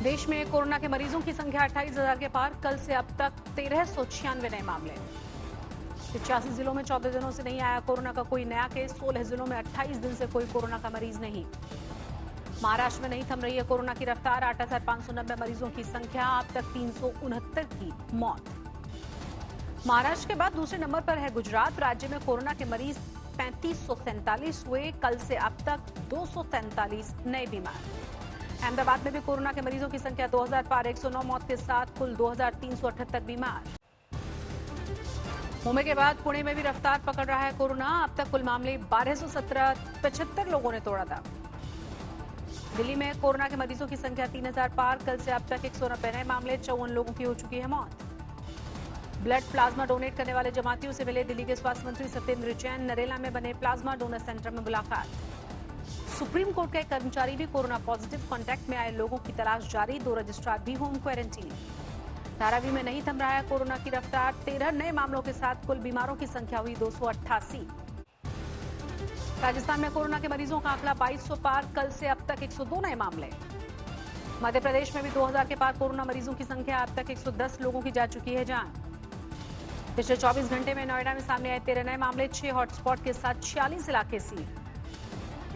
देश में कोरोना के मरीजों की संख्या 28,000 के पार। कल से अब तक 1396 नए मामले। 85 जिलों में 14 दिनों से नहीं आया कोरोना का कोई नया केस। 16 जिलों में 28 दिन से कोई कोरोना का मरीज नहीं। महाराष्ट्र में नहीं थम रही है कोरोना की रफ्तार। 8,590 मरीजों की संख्या। अब तक 369 की मौत। महाराष्ट्र के बाद दूसरे नंबर पर है गुजरात। राज्य में कोरोना के मरीज 3547 हुए। कल से अब तक 243 नए बीमार। अहमदाबाद में भी कोरोना के मरीजों की संख्या 2000 पार। 109 मौत के साथ कुल 2378 बीमार। मुंबई के बाद पुणे में भी रफ्तार पकड़ रहा है कोरोना। अब तक कुल मामले 1217। 75 लोगों ने तोड़ा था। दिल्ली में कोरोना के मरीजों की संख्या 3000 पार। कल से अब तक 190 नए मामले। 54 लोगों की हो चुकी है मौत। ब्लड प्लाज्मा डोनेट करने वाले जमातियों से मिले दिल्ली के स्वास्थ्य मंत्री सत्येंद्र जैन। नरेला में बने प्लाज्मा डोनर सेंटर में मुलाकात। सुप्रीम कोर्ट का एक कर्मचारी भी कोरोना पॉजिटिव। कांटेक्ट में आए लोगों की तलाश जारी। 2 रजिस्ट्रार भी होम क्वारंटीन। धारावी में नहीं थम रहा है कोरोना की रफ्तार। 13 नए मामलों के साथ कुल बीमारों की संख्या हुई 288। राजस्थान में कोरोना के मरीजों का आंकड़ा 2200 पार। कल से अब तक 102 नए मामले। मध्य प्रदेश में भी 2000 के पार कोरोना मरीजों की संख्या। अब तक 110 लोगों की जा चुकी है जान। पिछले 24 घंटे में नोएडा में सामने आए 13 नए मामले। 6 हॉटस्पॉट के साथ 46 इलाके सील।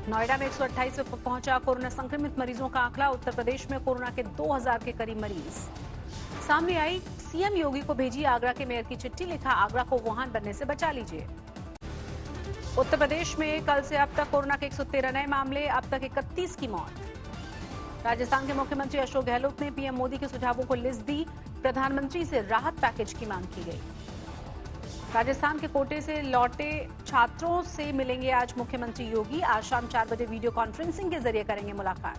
नोएडा में 128 पे पहुंचा कोरोना संक्रमित मरीजों का आंकड़ा। उत्तर प्रदेश में कोरोना के 2000 के करीब मरीज। सामने आई सीएम योगी को भेजी आगरा के मेयर की चिट्ठी। लिखा, आगरा को वुहान बनने से बचा लीजिए। उत्तर प्रदेश में कल से अब तक कोरोना के 113 नए मामले। अब तक 31 की मौत। राजस्थान के मुख्यमंत्री अशोक गहलोत ने पीएम मोदी के सुझावों को लिस्ट दी। प्रधानमंत्री से राहत पैकेज की मांग की गई। राजस्थान के कोटे से लौटे छात्रों से मिलेंगे आज मुख्यमंत्री योगी। आज शाम 4 बजे वीडियो कॉन्फ्रेंसिंग के जरिए करेंगे मुलाकात।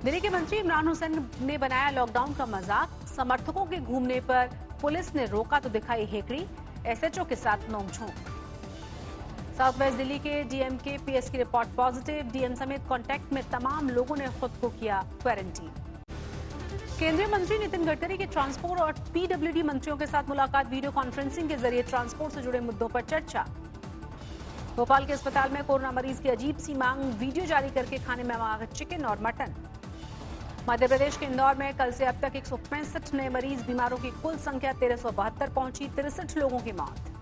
दिल्ली के मंत्री इमरान हुसैन ने बनाया लॉकडाउन का मजाक। समर्थकों के घूमने पर पुलिस ने रोका तो दिखाई हेकड़ी। एसएचओ के साथ नोकझोंक। साउथ वेस्ट दिल्ली के डीएम के पीएस की रिपोर्ट पॉजिटिव। डीएम समेत कांटेक्ट में तमाम लोगों ने खुद को किया क्वारंटीन। केंद्रीय मंत्री नितिन गडकरी के ट्रांसपोर्ट और पीडब्ल्यूडी मंत्रियों के साथ मुलाकात। वीडियो कॉन्फ्रेंसिंग के जरिए ट्रांसपोर्ट से जुड़े मुद्दों पर चर्चा। भोपाल के अस्पताल में कोरोना मरीज की अजीब सी मांग। वीडियो जारी करके खाने में मांगा चिकन और मटन। मध्य प्रदेश के इंदौर में कल से अब तक 165 नए मरीज। बीमारों की कुल संख्या 1372 पहुंची। 63 लोगों की मौत।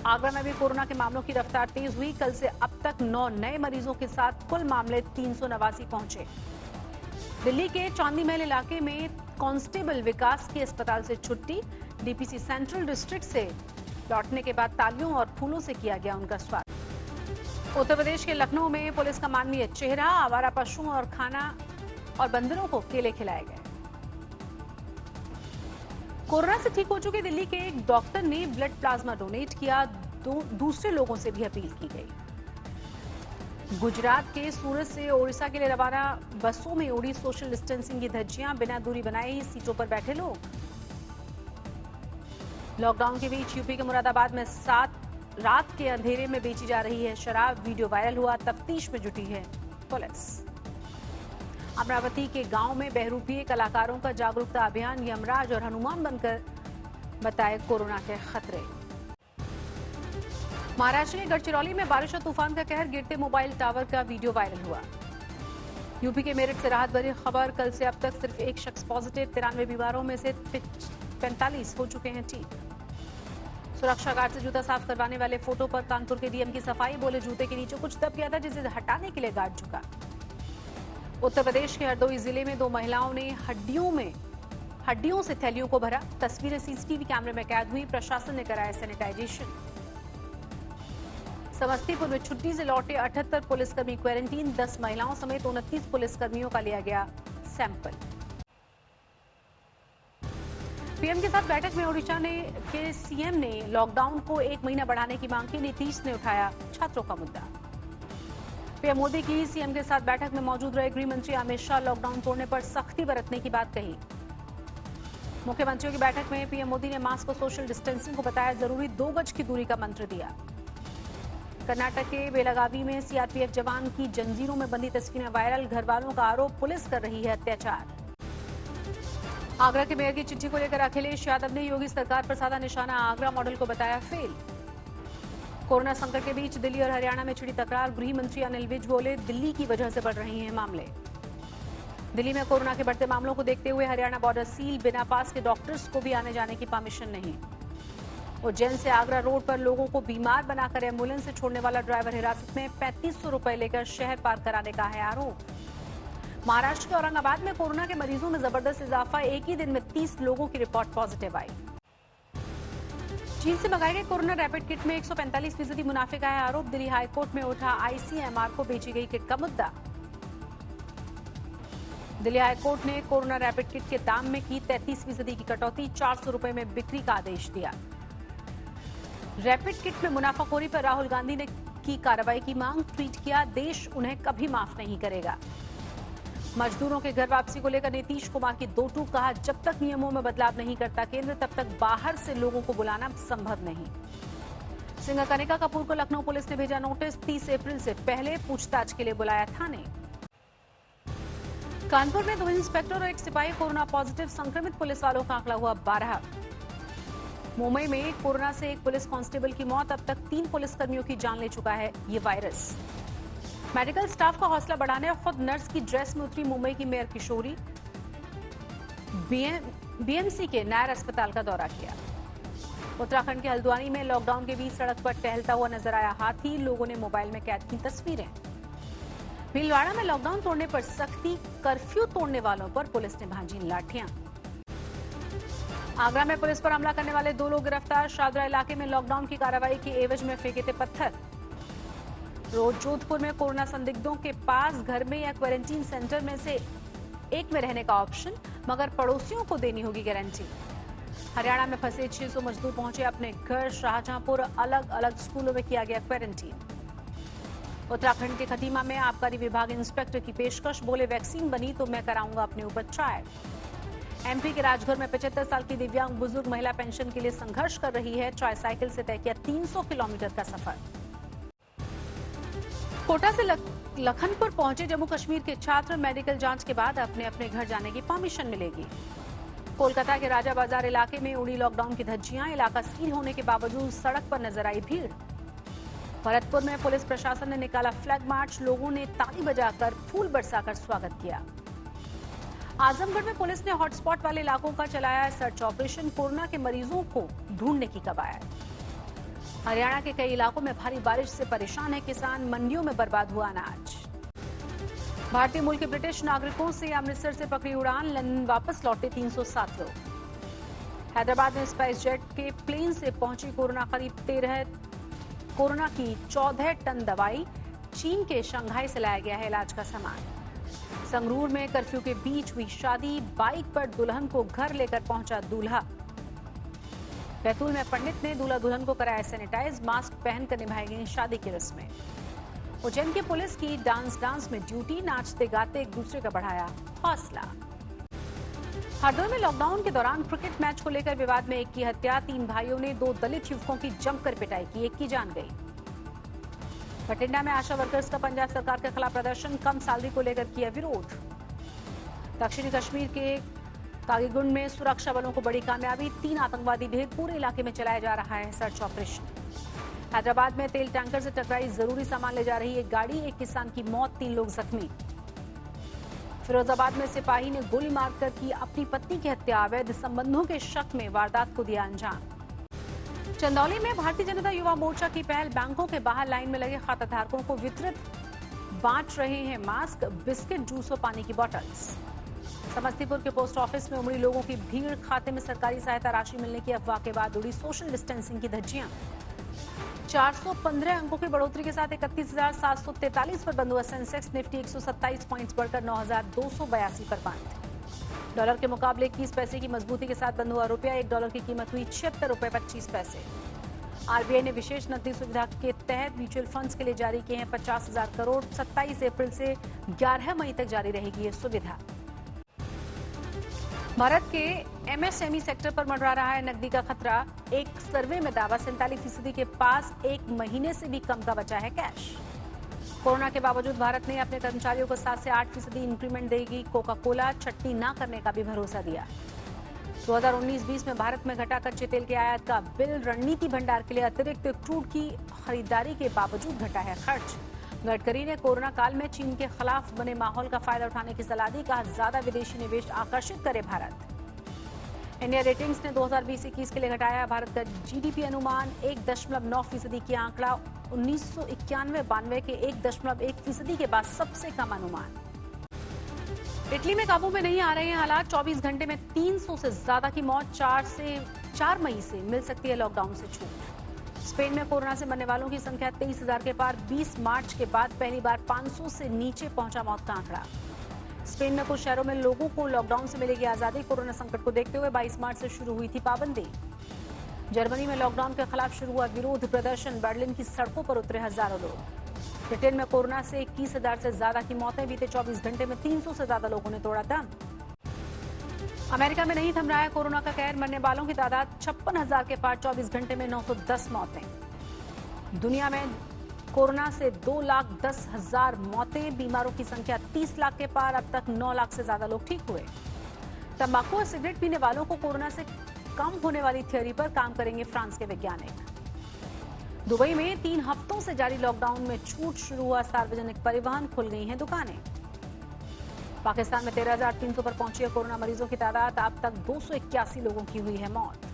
आगरा में भी कोरोना के मामलों की रफ्तार तेज हुई। कल से अब तक 9 नए मरीजों के साथ कुल मामले 389 पहुंचे। दिल्ली के चांदी महल इलाके में कांस्टेबल विकास की अस्पताल से छुट्टी। डीपीसी सेंट्रल डिस्ट्रिक्ट से लौटने के बाद तालियों और फूलों से किया गया उनका स्वागत। उत्तर प्रदेश के लखनऊ में पुलिस का मानवीय चेहरा। आवारा पशुओं और खाना और बंदरों को केले खिलाए गए। कोरोना से ठीक हो चुके दिल्ली के एक डॉक्टर ने ब्लड प्लाज्मा डोनेट किया। दूसरे लोगों से भी अपील की गई। गुजरात के सूरत से ओडिशा के लिए रवाना बसों में उड़ी सोशल डिस्टेंसिंग की धज्जियां। बिना दूरी बनाए ही सीटों पर बैठे लोग। लॉकडाउन के बीच यूपी के मुरादाबाद में रात के अंधेरे में बेची जा रही है शराब। वीडियो वायरल हुआ। तफ्तीश में जुटी है पुलिस। अमरावती के गांव में बहरूपीय कलाकारों का जागरूकता अभियान। यमराज और हनुमान बनकर बताए कोरोना के खतरे। महाराष्ट्र के गढ़चिरौली में बारिश और तूफान का कहर। गिरते मोबाइल टावर का वीडियो वायरल हुआ। यूपी के मेरठ से राहत भरी खबर। कल से अब तक सिर्फ एक शख्स पॉजिटिव। 93 बीमारों में से 45 हो चुके हैं ठीक। सुरक्षा गार्ड से जूता साफ करवाने वाले फोटो पर कानपुर के डीएम की सफाई। बोले जूते के नीचे कुछ दब गया था जिसे हटाने के लिए गार्ड झुका। उत्तर प्रदेश के हरदोई जिले में 2 महिलाओं ने हड्डियों से थैलियों को भरा। तस्वीरें सीसीटीवी कैमरे में कैद हुई। प्रशासन ने कराया सैनिटाइजेशन। समस्तीपुर में छुट्टी से लौटे 78 पुलिसकर्मी क्वारंटीन। 10 महिलाओं समेत 29 पुलिसकर्मियों का लिया गया सैंपल। पीएम के साथ बैठक में ओडिशा के सीएम ने लॉकडाउन को 1 महीना बढ़ाने की मांग की। नीतीश ने उठाया छात्रों का मुद्दा। पीएम मोदी की सीएम के साथ बैठक में मौजूद रहे गृह मंत्री अमित शाह। लॉकडाउन तोड़ने पर सख्ती बरतने की बात कही। मुख्यमंत्रियों की बैठक में पीएम मोदी ने मास्क और सोशल डिस्टेंसिंग को बताया जरूरी। 2 गज की दूरी का मंत्र दिया। कर्नाटक के बेलागावी में सीआरपीएफ जवान की जंजीरों में बंदी तस्वीरें वायरल। घर वालों का आरोप पुलिस कर रही है अत्याचार। आगरा के मेयर की चिट्ठी को लेकर अखिलेश यादव ने योगी सरकार पर साधा निशाना। आगरा मॉडल को बताया फेल। कोरोना संकट के बीच दिल्ली और हरियाणा में छिड़ी तकरार। गृह मंत्री अनिल विज बोले दिल्ली की वजह से बढ़ रहे हैं मामले। दिल्ली में कोरोना के बढ़ते मामलों को देखते हुए हरियाणा बॉर्डर सील, बिना पास के डॉक्टर्स को भी आने जाने की परमिशन नहीं। उज्जैन से आगरा रोड पर लोगों को बीमार बनाकर एम्बुलेंस से छोड़ने वाला ड्राइवर हिरासत में, 3500 रुपए लेकर शहर पार कराने का है आरोप। महाराष्ट्र के औरंगाबाद में कोरोना के मरीजों में जबरदस्त इजाफा, एक ही दिन में 30 लोगों की रिपोर्ट पॉजिटिव आई। चीन से मंगाई गई कोरोना रैपिड किट में 145% मुनाफे का है आरोप। दिल्ली हाईकोर्ट में उठा आईसीएमआर को बेची गई किट का मुद्दा। दिल्ली हाईकोर्ट ने कोरोना रैपिड किट के दाम में की 33% की कटौती, 400 रुपए में बिक्री का आदेश दिया। रैपिड किट में मुनाफाखोरी पर राहुल गांधी ने की कार्रवाई की मांग, ट्वीट किया, देश उन्हें कभी माफ नहीं करेगा। मजदूरों के घर वापसी को लेकर नीतीश कुमार की दो टूक, कहा जब तक नियमों में बदलाव नहीं करता केंद्र तब तक बाहर से लोगों को बुलाना संभव नहीं। सिंगर कनिका कपूर को लखनऊ पुलिस ने भेजा नोटिस, 30 अप्रैल से पहले पूछताछ के लिए बुलाया थाने। कानपुर में 2 इंस्पेक्टर और 1 सिपाही कोरोना पॉजिटिव, संक्रमित पुलिस वालों का आंकड़ा हुआ 12। मुंबई में कोरोना से एक पुलिस कांस्टेबल की मौत, अब तक 3 पुलिसकर्मियों की जान ले चुका है ये वायरस। मेडिकल स्टाफ का हौसला बढ़ाने खुद नर्स की ड्रेस में उतरी मुंबई की मेयर किशोरी, बीएमसी के नायर अस्पताल का दौरा किया। उत्तराखंड के हल्द्वानी में लॉकडाउन के बीच सड़क पर टहलता हुआ नजर आया हाथी, लोगों ने मोबाइल में कैद की तस्वीरें। भीलवाड़ा में लॉकडाउन तोड़ने पर सख्ती, कर्फ्यू तोड़ने वालों पर पुलिस ने भांजी लाठियां। आगरा में पुलिस पर हमला करने वाले 2 लोग गिरफ्तार, शाहदरा इलाके में लॉकडाउन की कार्रवाई के एवज में फेंके थे पत्थर। जोधपुर में कोरोना संदिग्धों के पास घर में या क्वारंटीन सेंटर में से एक में रहने का ऑप्शन, मगर पड़ोसियों को देनी होगी गारंटी। हरियाणा में फंसे 600 मजदूर पहुंचे अपने घर, शाहजहांपुर अलग अलग स्कूलों में किया गया क्वारंटीन। उत्तराखंड के खटीमा में आबकारी विभाग इंस्पेक्टर की पेशकश, बोले वैक्सीन बनी तो मैं कराऊंगा अपने ऊपर ट्रायल। एमपी के राजगढ़ में 75 साल की दिव्यांग बुजुर्ग महिला पेंशन के लिए संघर्ष कर रही है, ट्राईसाइकिल से तय किया 300 किलोमीटर का सफर। कोटा से लखनपुर पहुंचे जम्मू कश्मीर के छात्र, मेडिकल जांच के बाद अपने अपने घर जाने की परमिशन मिलेगी। कोलकाता के राजा बाजार इलाके में उड़ी लॉकडाउन की धज्जियां, इलाका सील होने के बावजूद सड़क पर नजर आई भीड़। भरतपुर में पुलिस प्रशासन ने निकाला फ्लैग मार्च, लोगों ने ताली बजाकर फूल बरसाकर स्वागत किया। आजमगढ़ में पुलिस ने हॉटस्पॉट वाले इलाकों का चलाया सर्च ऑपरेशन, कोरोना के मरीजों को ढूंढने की कवायद। हरियाणा के कई इलाकों में भारी बारिश से परेशान है किसान, मंडियों में बर्बाद हुआ अनाज। भारतीय मूल के ब्रिटिश नागरिकों से अमृतसर से पकड़ी उड़ान, लंदन वापस लौटे 307 लोग। हैदराबाद में स्पाइस जेट के प्लेन से पहुंची कोरोना की 14 टन दवाई, चीन के शंघाई से लाया गया है इलाज का सामान। संगरूर में कर्फ्यू के बीच हुई शादी, बाइक पर दुल्हन को घर लेकर पहुंचा दूल्हा। बैतूल में पंडित ने दूल्हा दुल्हन को कराया सैनिटाइज, मास्क पहनकर निभाई गई शादी की रस्में। उज्जैन की पुलिस की डांस में ड्यूटी, नाचते गाते एक दूसरे का बढ़ाया हौसला। हरदोई में लॉकडाउन के दौरान क्रिकेट मैच को लेकर विवाद में एक की हत्या, 3 भाइयों ने 2 दलित युवकों की जमकर पिटाई की, एक की जान गई। बठिंडा में आशा वर्कर्स का पंजाब सरकार के खिलाफ प्रदर्शन, कम सैलरी को लेकर किया विरोध। दक्षिणी कश्मीर के कागीगुंड में सुरक्षा बलों को बड़ी कामयाबी, 3 आतंकवादी ढेर, पूरे इलाके में चलाया जा रहा है सर्च ऑपरेशन। हैदराबाद में तेल टैंकर से टकराई जरूरी सामान ले जा रही एक गाड़ी, एक किसान की मौत, 3 लोग जख्मी। फिरोजाबाद में सिपाही ने गोली मारकर की अपनी पत्नी की हत्या, अवैध संबंधों के शक में वारदात को दिया अंजाम। चंदौली में भारतीय जनता युवा मोर्चा की पहल, बैंकों के बाहर लाइन में लगे खाताधारकों को वितरित बांट रहे हैं मास्क, बिस्किट, जूस और पानी की बोतल्स। समस्तीपुर के पोस्ट ऑफिस में उमड़ी लोगों की भीड़, खाते में सरकारी सहायता राशि मिलने की अफवाह के बाद उड़ी सोशल डिस्टेंसिंग की धज्जियां। 415 अंकों की बढ़ोतरी के साथ 31,743 पर बंद हुआ सेंसेक्स, निफ्टी 127 पॉइंट्स बढ़कर 9,282 पर बंद। डॉलर के मुकाबले 21 पैसे की मजबूती के साथ बंद हुआ रुपया, $1 की कीमत हुई 76 रुपए 25 पैसे। आरबीआई ने विशेष नकदी सुविधा के तहत म्यूचुअल फंड्स के लिए जारी किए हैं 50,000 करोड़, 27 अप्रैल से 11 मई तक जारी रहेगी ये सुविधा। भारत के एमएसएमई सेक्टर पर मंडरा रहा है नकदी का खतरा, एक सर्वे में दावा 47% के पास 1 महीने से भी कम का बचा है कैश। कोरोना के बावजूद भारत ने अपने कर्मचारियों को 7 से 8% इंक्रीमेंट देगी, कोका कोला छटनी न करने का भी भरोसा दिया। 2019-20 में भारत में घटा कच्चे तेल के आयात का बिल, रणनीति भंडार के लिए अतिरिक्त क्रूड की खरीदारी के बावजूद घटा है खर्च। गडकरी ने कोरोना काल में चीन के खिलाफ बने माहौल का फायदा उठाने की सलाह दी। कहा, ज्यादा विदेशी निवेश आकर्षित करे भारत। इंडिया रेटिंग्स ने 2020-21 के लिए घटाया भारत का जीडीपी अनुमान 1.9% की आंकड़ा 1991-92 के 1.1% के बाद सबसे कम अनुमान। इटली में काबू में नहीं आ रहे हैं हालात। 24 घंटे में 300 से ज्यादा की मौत। 4 मई से मिल सकती है लॉकडाउन से छूट। स्पेन में कोरोना से मरने वालों की संख्या 23,000 के पार। 20 मार्च के बाद पहली बार 500 से नीचे पहुंचा मौत का आंकड़ा। स्पेन में कुछ शहरों में लोगों को लॉकडाउन से मिलेगी आजादी। कोरोना संकट को देखते हुए 22 मार्च से शुरू हुई थी पाबंदी। जर्मनी में लॉकडाउन के खिलाफ शुरू हुआ विरोध प्रदर्शन। बर्लिन की सड़कों पर उतरे हजारों लोग। ब्रिटेन में कोरोना से 21,000 से ज्यादा की मौतें। बीते 24 घंटे में 300 से ज्यादा लोगों ने तोड़ा दम। अमेरिका में नहीं थम रहा है कोरोना का कहर। मरने वालों की तादाद 56,000 के पार। 24 घंटे में 910 मौतें। दुनिया में कोरोना से 2,10,000 मौतें। बीमारों की संख्या 30 लाख के पार। अब तक 9 लाख से ज्यादा लोग ठीक हुए। तंबाकू और सिगरेट पीने वालों को कोरोना से कम होने वाली थ्योरी पर काम करेंगे फ्रांस के वैज्ञानिक। दुबई में 3 हफ्तों से जारी लॉकडाउन में छूट शुरू हुआ। सार्वजनिक परिवहन, खुल गई हैं दुकानें। पाकिस्तान में 13,300 पर पहुंची है कोरोना मरीजों की तादाद। अब तक 281 लोगों की हुई है मौत।